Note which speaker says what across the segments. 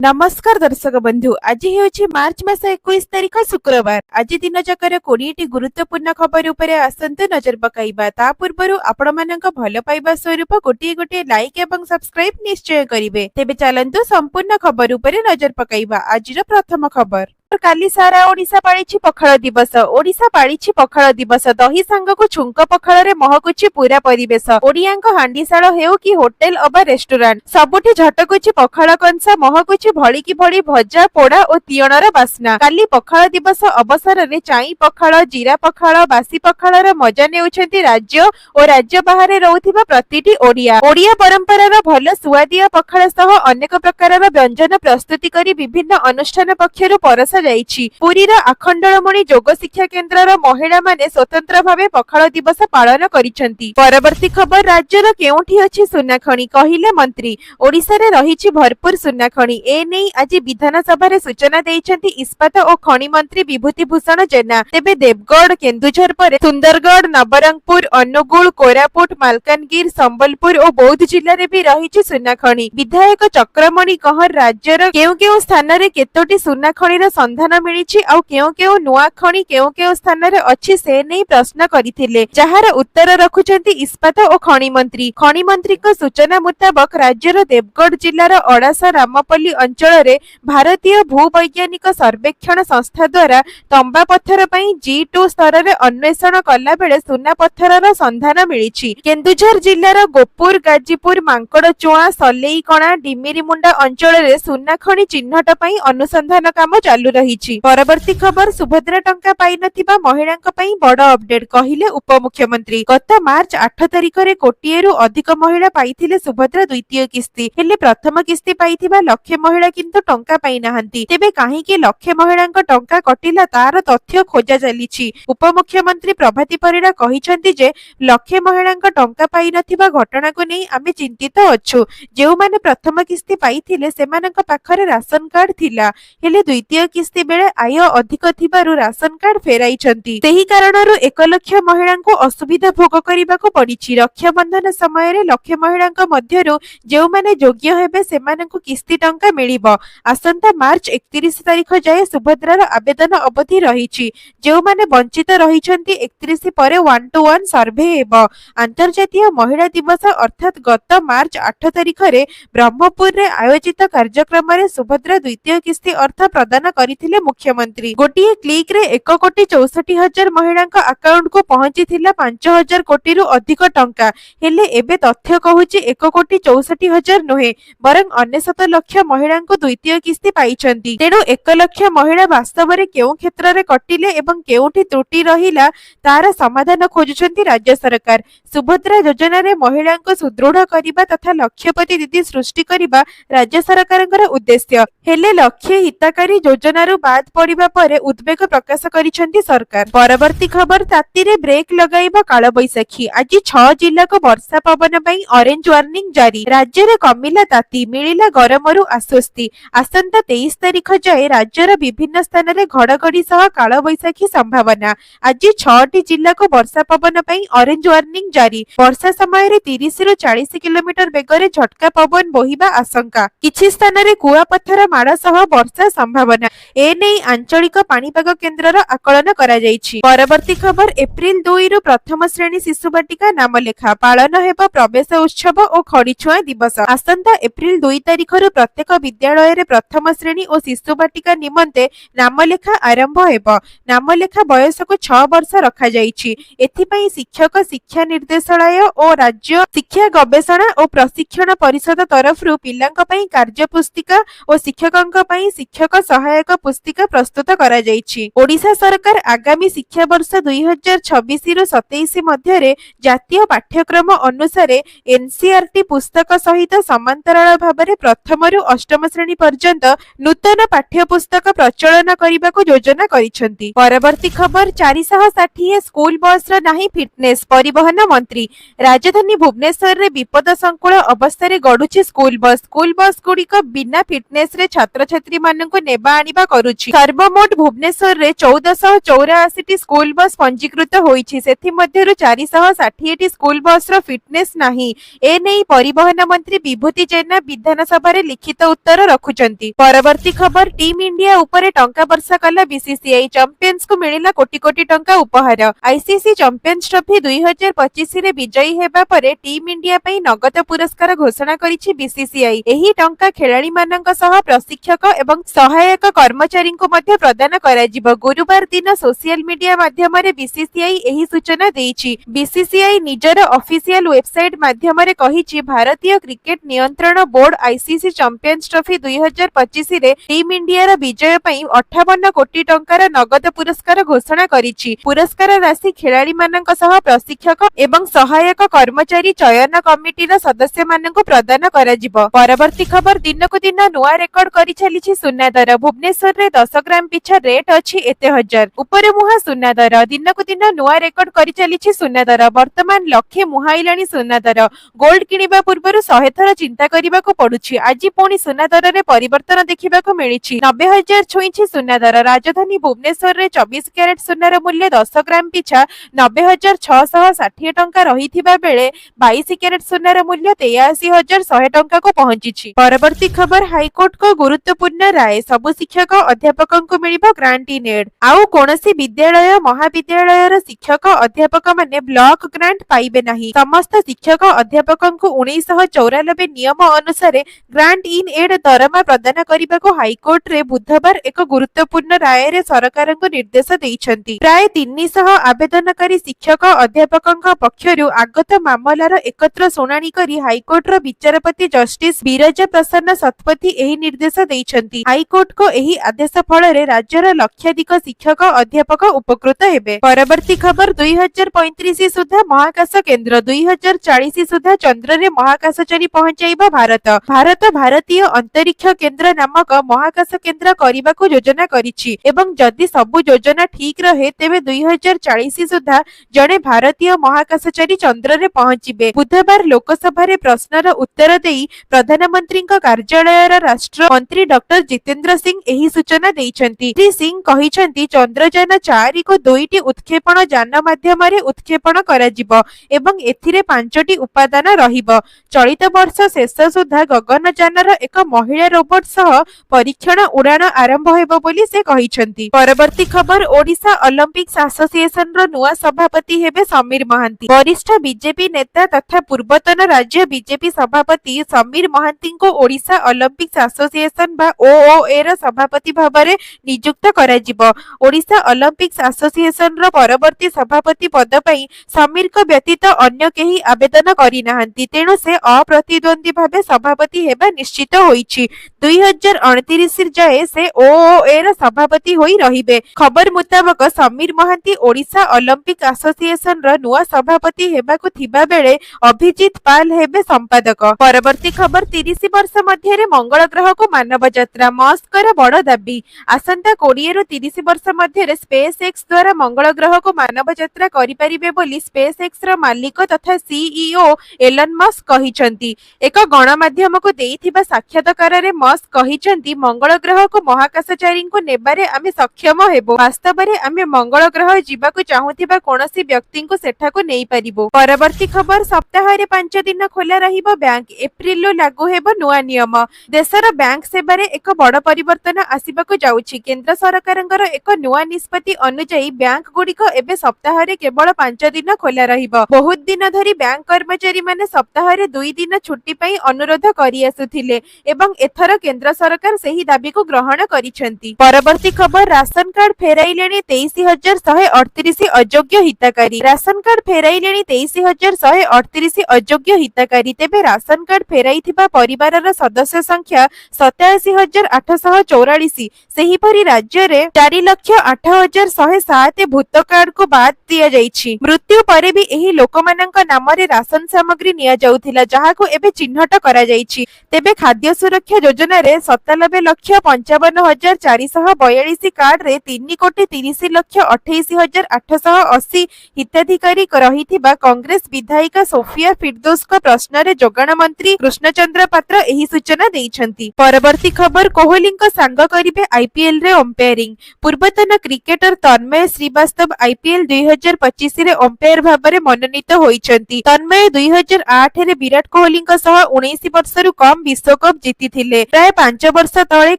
Speaker 1: नमस्कार दर्शक बंधु आज हेउछि मार्च मास 21 तारिख शुक्रवार। आज दिन जकर 20टी गुरुत्वपूर्ण खबर उपरे आसंतु नजर पकाइबा। ता पूर्वरु आपण मानक भल पाइबा स्वरूप गोटे गोटे लाइक एवं सब्सक्राइब निश्चय करिवे। तेबे चलंतु संपूर्ण खबर उपरे नजर पकाइबा। आजिर प्रथम खबर काली सारा ओडिशा पाळिछि पखाळ दिवस। ओडिशा पाळिछि पखाळ दिवस। दही सांगको छुंक पखाळ रे महकुछि पूरा परिवेश। ओडियांक हांडीशाळ हेउ कि होटेल अबा रेस्टोरेंट सबुठी झटकुछि पखाळ कंसा महकुछि भଳି कि भଳି भजा पोड़ा और तियणर बास्ना। काली पखाळ दिवस अवसर रे चाई पखाळ जीरा पखाळ बासी पखाळ र मजा नेउछन्ति राज्य और राज्य बाहर रहुथिबा प्रतिटी ओडिया। ओडिया परंपरार भल सुआदिया पखाळ सह अनेक प्रकारर व्यंजन प्रस्तुति करी विभिन्न अनुष्ठान पक्षरु परसा जाइछि। पुरीर आखंडलमणि योग शिक्षा केन्द्रर महिला माने स्वतंत्र भावे पखाळ दिवस पालन करिसंति। परवर्ती खबर राज्यर केउठी अछि सुना खणी कहिले मंत्री। ओडिसा रे रहिछि भरपूर सुना खणी। ए नै आज विधानसभा रे सूचना दैछन्ति इस्पात और खणी मंत्री विभूति भूषण जेना। तेबे देवगढ़ केन्दुझर पर सुंदरगढ़ नवरंगपुर अनुगुल कोरापुट मालकानगिर संबलपुर और बौद्ध जिल्ला रे भी रहिछि सुना खणी। विधायक चक्रमणि कहर राज्यर केउ केउ स्थान रे केतोटी सुना खणीर संधान मिलिछि और केउ केउ नुआ खणी केउ केउ स्थान रे अछि से नै प्रश्न करिथिले, जहार उत्तर रखुछन्ति इस्पात और खणी मंत्री। खणी मंत्री को सूचना मुताबक राज्यर देवगढ़ जिल्लार अड़ासा रामपल्ली अंचल रे भारतीय भूवैज्ञानिक सर्वेक्षण संस्था द्वारा तंबा पत्थर पई G2 स्तर रे अन्वेषण कला बेले सुना पत्थरर संधान मिलिछि। केन्दुझर जिल्लार गोपुर गाजीपुर मांकड़चुआ सलेईकणा डिमिरीमुंडा अंचल रे सुना खणी चिन्हट पई अनुसंधान काम चालू रहिछि। परवर्ती खबर सुभद्रा टंका पाई नथिबा महिलांक पई बड़ अपडेट कहिले उपमुख्यमंत्री। गत मार्च 8 तारिख रे कोटिएरु अधिक महिला पाइथिले सुभद्रा द्वितीय किस्ती। हेले प्रथम किस्ती पाइथिबा लक्षे महिला किंतु टंका पाई नाहंती। तेबे काहेकि लक्षे महिलांक टंका कटिला तार तथ्य खोजा चलिछि। उपमुख्यमंत्री प्रभाती परिडा कहिसंती जे लक्षे महिलांक टंका पाई नथिबा घटना को नै आमे चिंतित अछु। जेउ माने प्रथम किस्ती पाइथिले सेमानंक पाखरे राशन कार्ड थिला, हेले द्वितीय किस्ती बेले आय अधिक थिबारु राशन कार्ड फेराइछंती। सेही कारणरु 1 लाख महिलांको असुविधा भोग करिबाको पडिछि। रक्षाबंधन समय रे लक्षे महिलांक मध्यरु जेउ माने योग्य हेबे सेमानंको किस्ती टंका मिलिबो। आसंता मार्च 31 तारिख जाय सुभद्रार आवेदन अवधि रहिछि। जेउ माने वंचित रहिछंती 31 परे 1 to 1 सर्वे हेबो। अंतर्जातीय महिला दिवस अर्थात गत मार्च 8 तारिख रे ब्रह्मपुर रे आयोजित कार्यक्रम रे सुभद्रा द्वितीय किस्ती अर्थ प्रदान करिथिले मुख्यमंत्री। गोटिए क्लिक रे 1,64,000 महिलांक अकाउंट को पहुंचीथिला 5,000 कोटी रु अधिक टंका। हेले एबे तथ्य कहूची 1,64,000 नुहे बरं 99 लाख महिलांको द्वितीय किस्ती पाइछंती। तेणु 1 लाख महिला वास्तव रे केउ क्षेत्र रे कटिले एवं केउठी त्रुटि रहिला तार समाधान खोजुछंती राज्य सरकार। सुभद्रा योजना रे महिलांको सुदृढ़ करिबा तथा लक्षपति दीदी सृष्टि करिबा राज्य सरकारଙ୍କର उद्देश्य। हेले लक्ष्य हितकारी योजना रु बाद पड़िबा परे उद्वेग प्रकाश करिछंती सरकार। परवर्ती खबर ताती रे ब्रेक लगाइबा काल बैसाखी। आज 6 जिल्ला को वर्षा पवन पई ऑरेंज वार्निंग जारी। राज्य रे कमिला ताती मिलिला गरमरु आश्वस्ति। आसंता 23 तारिख जाय राज्यर विभिन्न स्थान रे घड़घड़ी सह काल बैसाखी संभावना। आज 6टी जिल्ला को वर्षा पवन पई ऑरेंज वार्निंग जारी। वर्षा समय रे 30 रु 40 किलोमीटर बेगरे झटका पवन बोहिबा आशंका। किछि स्थान रे कुआपत्थर माड़ सह वर्षा संभावना। ए नै आंचलिक पाणीपाग केन्द्रर आकलन करा जायछि। परवर्ती खबर एप्रिल 2 रु प्रथम श्रेणी शिशु बाटिका नाम लेखा पालन हेबा प्रवेश उत्सव और खड़ीछुआ दिवस। आसंता एप्रिल 2 तारिख रु प्रत्येक विद्यालय रे प्रथम श्रेणी और शिशु बाटिका निमंते नाम लेखा आरंभ हेबो। नाम लेखा बयस को 6 वर्ष रखा जायछि। एथि पई शिक्षक शिक्षा निर्देशालय और राज्य शिक्षा गवेषणा और प्रशिक्षण परिषद तरफ रु पिलांक पई कार्य पुस्तिका और शिक्षकंक पई शिक्षक सहायक पुस्तिका प्रस्तुत करा जायछि। ओडिशा सरकार आगामी शिक्षा वर्ष 2026 रु 27 मध्य रे जातीय पाठ्यक्रम अनुसार एनसीईआरटी पुस्तक सहित समांतराल भाबरे प्रथम रु अष्टम श्रेणी पर्यंत नूतन पाठ्य पुस्तक प्रचलन करिबाको योजना करिसंती। परवर्ती खबर 460 स्कूल बस र नाही फिटनेस परिवहन मंत्री। राजधानी भुवनेश्वर रे विपद संकुल अवस्था रे गडुछि स्कूल बस गुड़िक बिना फिटनेस रे छात्र छात्री मानक नेबा आनिबा करुछि। सर्वमोट भुवनेश्वर रे 1484 स्कूल बस पंजीकृत होईछि, सेथि मध्यरु 460 स्कूल बस रो फिटनेस नाही। ए नै परिवहन मंत्री विभूति जेना विधानसभा रे लिखित उत्तर रखुचंती। परवर्ती खबर, टीम इंडिया उपरे टंका वर्षा कला बीसीसीआई, चैंपियंस को मिलिला कोटी कोटी टंका उपहार। आईसीसी चैंपियंस ट्रॉफी 2025 रे विजयी हेबा परे टीम इंडिया पई नगद पुरस्कार घोषणा करिछि बीसीसीआई। एही टंका खेलाड़ी माननक सह प्रशिक्षक एवं सहायक कर्मचारी को मध्य प्रदान कराजिबो। गुरुवार दिन सोशल मीडिया माध्यम रे बीसीसीआई एही सूचना देइछि। बीसीसीआई निजर ऑफिशियल वेबसाइट माध्यम रे कहिछि, भारतीय क्रिकेट नियंत्रण बोर्ड आईसीसी चैंपियंस ट्रॉफी 2025 रे टीम इंडिया रा विजय पई 58 कोटी टंकार नगद पुरस्कार घोषणा करिछि। पुरस्कार राशि खेलाड़ी माननक सह प्रशिक्षक एवं सहायक कर्मचारी चयन कमिटी रा सदस्य माननकु प्रदान कराजिबो। परवर्ती खबर, दिनकु दिन नुआ रेकर्ड करि चलिछि सुना दर। भुवनेश्वर रे 10 ग्राम पिछा रेट अछि एते हजार। उपरे मुहा सुना दर, दिनकु दिन नुआ रेकर्ड करि चलिछि सुना दर। वर्तमान लक्षे मुहाइलाणी सुना दर। गोल्ड किनिबा पूर्वरु 100 थर चिंता करिबाको पडुछि। आज पुणी सुना दर रे परिवर्तन देखिबाको मिलिछि। 90,000 छुईछि सुना दर। राजधानी भुवनेश्वर रे 24 कैरेट सुनार मूल्य 10 ग्राम पिछा 90,660 टंका रहिथिबा बेले 22 कैरेट सुनार मूल्य 83,100 टंका को पहुंचिछि। परवर्ती खबर, हाईकोर्ट को गुरुत्वपूर्ण राय, सबु शिक्षक अध्यापकों को मिलिबो ग्रांट इन एड। आउ कोनोसी विद्यालय महाविद्यालयर शिक्षक अध्यापक माने ब्लॉक ग्रांट पाइबे नाही। समस्त शिक्षक अध्यापकों को 1994 नियम अनुसार ग्रांट इन एड दरमा प्रदान करिबाको हाईकोर्ट रे बुधवार एक गुरुत्वपूर्ण राय रे सरकार को निर्देश देइछंती। प्राय 300 आवेदनकारी शिक्षक अध्यापकों पक्षरु आगत मामलार एकत्र शुणाणी करी हाईकोर्ट रो विचारपति जस्टिस विरजा प्रसन्न शतपथी एही निर्देश देइछंती। हाईकोर्ट को एही आदेश फल रे राज्यर लक्षाधिक शिक्षक अध्यापक उपकृत हेबे। परवर्ती खबर, 2035 सुधा महाकाश केंद्र, 2040 सुधा चंद्र रे महाकाशचारी पहुंचाइबो भारत। भारतीय अंतरिक्ष केंद्र नामक महाकाश केंद्र करिबाको योजना करिछि एवं जदि सबु योजना ठीक रहे तेबे 2040 सुधा जणे भारतीय महाकाशचारी चंद्र रे पहुंचिबे। बुधवार लोकसभा रे प्रश्नर उत्तर देई प्रधानमंत्री कार्यालय राष्ट्र मंत्री डॉक्टर जितेंद्र सिंह एही सूचना देइछंती। श्री सिंह कहिछंती, चंद्रयान 4 को 2टी उत्क्षेपण यान माध्यम रे उत्क्षेपण कराजिबो एवं एथिरे 5टी उपादान रहिबो। चलित वर्ष शेष सुधा गगनयानर एक महिला रोबोट सह परीक्षण उड़ान आरंभ हेबो बोली से कहिछंती। परवर्ती खबर, ओडिशा ओलंपिक्स एसोसिएशन रो नुआ सभापति हेबे समीर महांती। वरिष्ठ बीजेपी नेता तथा पूर्वतन राज्य बीजेपी सभापति समीर महांती को ओडिशा ओलंपिक्स एसोसिएशन बा ओओए रो सभापति भाबरे नियुक्त कराजिबो। ओडिशा ओलंपिक्स एसोसिएशन रो परवर्ती सभापति पद पई समीर को व्यतीत अन्य केही आवेदन करि नाहंती, तेणु से अप्रतिद्वंदी भाबे सभापति हेबा निश्चित होईछि। 2029 जाए से ओओए रो सभापति होई रहिबे। खबर मुताबक समीर महांती ओडिशा ओलंपिक एसोसिएशन रो नुआ सभापति हेबाकु थिबा बेले अभिजीत पाल हेबे संपादक। परवर्ती खबर, 30 वर्ष मध्य रे मंगल ग्रह को मानव यात्रा, मस्कर बड़ दाबी। आसंता 20 रु 30 वर्ष मध्य रे स्पेस एक्स द्वारा मंगल ग्रह को मानव यात्रा करि परिबे बोली स्पेस एक्स रो मालिक तथा सीईओ एलन मस्क कहिछंती। एक गणमाध्यम को देइथिबा साक्षात्कार रे मस्क कहिछंती, मंगल ग्रह को महाकाशचारी को नेबारे आमे सक्षम हेबो। वास्तव रे आमे मंगल ग्रह जीवाकु चाहुथिबा कोनोसी व्यक्ति को सेठाको नेई परिबो। परवर्ती खबर, सप्ताह रे 5 दिन खोला रहिबो बैंक, एप्रिल लो लागू हेबो नुआ नियम। देशर बैंक सेवा रे एक बड़ परिवर्तन आसीबाकु जाउछि। केंद्र सरकारंकर एक नुआ निष्पत्ति अनुसार बैंक गुडिको एबे सप्ताह रे केवल 5 दिन खोला रहिबो। बहुत दिन धरि बैंक कर्मचारी माने सप्ताह रे 2 दिन छुट्टी पई अनुरोध करि आसुथिले एवं एथर केंद्र सरकार सही दाबी को ग्रहण करिसेंती। परवर्ती खबर, राशन कार्ड फेराइलेनी 23,138 अयोग्य हितकारी। राशन कार्ड फेराइलेनी 23,138 अयोग्य हितकारी। तेबे राशन कार्ड फेराइथिबा परिवारर सदस्य संख्या 87,844। सेहीपरि राज्य रे 4,08,107 भूत कार्ड को बाद दिया जाइछि। मृत्यु परे भी एही लोकमानंक नाम रे राशन सामग्री निया जाउथिला, जहाको एबे चिन्हट करा जाइछि। तेबे खाद्य सुरक्षा योजना रे 97,55,442 कार्ड रे 3,30,28,880 हिताधिकारी रहिथिबा कांग्रेस विधायिका सोफिया फिरदौस को प्रश्न रे जोगाण मंत्री कृष्णचंद्र पात्र एही सूचना देइछंती। परवर्ती खबर, कोहली सांग କରିବେ ଆଇପିଏଲ ରେ ଅମ୍ପାୟାରିଂ। ପୂର୍ବତନ କ୍ରିକେଟର ତନ୍ମୟ ଶ୍ରୀବାସ୍ତବ ଆଇପିଏଲ 2025ରେ ଅମ୍ପାୟାର ଭାବରେ ମନୋନୀତ ହୋଇଛନ୍ତି। ତନ୍ମୟ 2008ରେ ବିରାଟ କୋହଲିଙ୍କ ସହ 19 ବର୍ଷରୁ କମ୍ ବିଶ୍ୱକପ ଜିତିଥିଲେ। ପ୍ରାୟ 5 ବର୍ଷ ତଳେ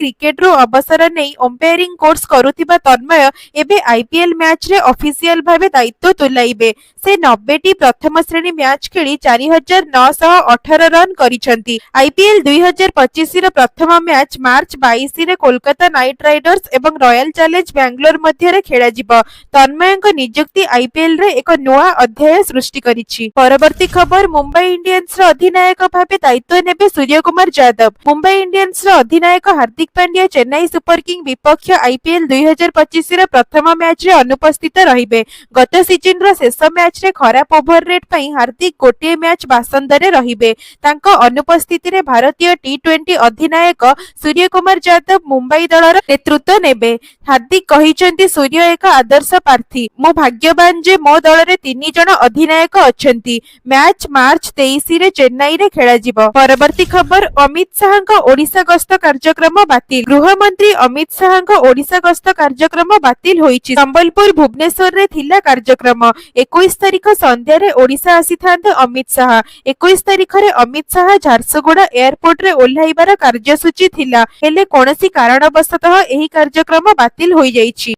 Speaker 1: କ୍ରିକେଟରୁ ଅବସର ନେଇ ଅମ୍ପାୟାରିଂ କୋର୍ସ କରୁଥିବା ତନ୍ମୟ ଏବେ ଆଇପିଏଲ ମ୍ୟାଚରେ ଅଫିସିଆଲ ଭାବେ ଦାୟିତ୍ୱ ତୁଲାଇବେ। ସେ 90ଟି ପ୍ରଥମ ଶ୍ରେଣୀ ମ୍ୟାଚ ଖେଳି 4918 ରନ୍ କରିଛନ୍ତି। ଆଇପିଏଲ 2025ର ପ୍ରଥମ ମ୍ୟାଚ ମାର୍ଚ୍ଚ 22ରେ କୋଲକାତା ନାଇଟ୍ ରାଇଡର୍ସ ଏବଂ ରୟାଲ ଚ୍ୟାଲେଞ୍ଜ ବାଙ୍ଗାଲୋର ମଧ୍ୟରେ ଖେଳାଯିବ। ତନ୍ମୟଙ୍କ ନିଯୁକ୍ତି ଆଇପିଏଲରେ ଏକ ନୂଆ ଅଧ୍ୟାୟ ସୃଷ୍ଟି କରିଛି। ପରବର୍ତ୍ତୀ ଖବର, ମୁମ୍ବାଇ ଇଣ୍ଡିଆନ୍ସର ଅଧିନାୟକ ଭାବେ ଦାୟିତ୍ୱ ନେବେ ସୂର୍ଯ୍ୟକୁମାର ଯାଦବ। ମୁମ୍ବାଇ ଇଣ୍ଡିଆନ୍ସର ଅଧିନାୟକ ହାର୍ଦ୍ଦିକ ପାଣ୍ଡ୍ୟା ଚେନ୍ନାଇ ସୁପର କିଙ୍ଗ ବିପକ୍ଷ ଆଇପିଏଲ 2025ର ପ୍ରଥମ ମ୍ୟାଚରେ ଅନୁପସ୍ଥିତ ରହିବେ। ଗତ ସିଜନର ଶେଷ ମ୍ୟାଚରେ ଖରାପ ଓଭର ରେଟ୍ ପାଇଁ ହାର୍ଦ୍ଦିକ ଗୋଟିଏ ମ୍ୟାଚ ବାସନ୍ଦାରେ ରହିବେ। ତାଙ୍କ ଅନୁପସ୍ଥିତିରେ ଭାରତୀୟ ଟି20 ଅଧିନାୟକ ସୂର୍ଯ୍ୟକୁମାର ଯାଦବ ମୁମ୍ବାଇ ଦଳର ନେତୃତ୍ୱ ନେବେ। ହାର୍ଦ୍ଦିକ କହିଛନ୍ତି, ସୂର୍ଯ୍ୟ ଏକ ଆଦର୍ଶ ପ୍ରାର୍ଥୀ। ମୁଁ ଭାଗ୍ୟବାନ ଯେ ମୋ ଦଳରେ 3 ଜଣ ଅଧିନାୟକ ଅଛନ୍ତି। ମ୍ୟାଚ ମାର୍ଚ୍ଚ 23ରେ ଚେନ୍ନାଇରେ ଖେଳାଯିବ। ପରବର୍ତ୍ତୀ ଖବର, ଅମିତ ଶାହଙ୍କ ଓଡ଼ିଶା ଗସ୍ତ କାର୍ଯ୍ୟକ୍ରମ ବାତିଲ। ଗୃହମନ୍ତ୍ରୀ ଅମିତ ଶାହଙ୍କ ଓଡ଼ିଶା ଗସ୍ତ କାର୍ଯ୍ୟକ୍ରମ ବାତିଲ ହୋଇଛି। ସମ୍ବଲପୁର, ଭୁବନେଶ୍ୱରରେ ଥିଲା କାର୍ଯ୍ୟକ୍ରମ। 21 ତାରିଖ ସନ୍ଧ୍ୟାରେ ଓଡ଼ିଶା ଆସିଥାନ୍ତେ ଅମିତ ଶାହ। 21 ତାରିଖରେ ଅମିତ ଶାହ ଝାରସୁଗୁଡ଼ା ଏୟାରପୋର୍ଟରେ ଓହ୍ଲାଇବାର କାର୍ଯ୍ୟସୂଚୀ ଥିଲା, ହେଲେ କୌଣସି କାରଣବଶତଃ ଏହି କାର୍ଯ୍ୟକ୍ରମ ବାତିଲ ହୋଇଯାଇଛି।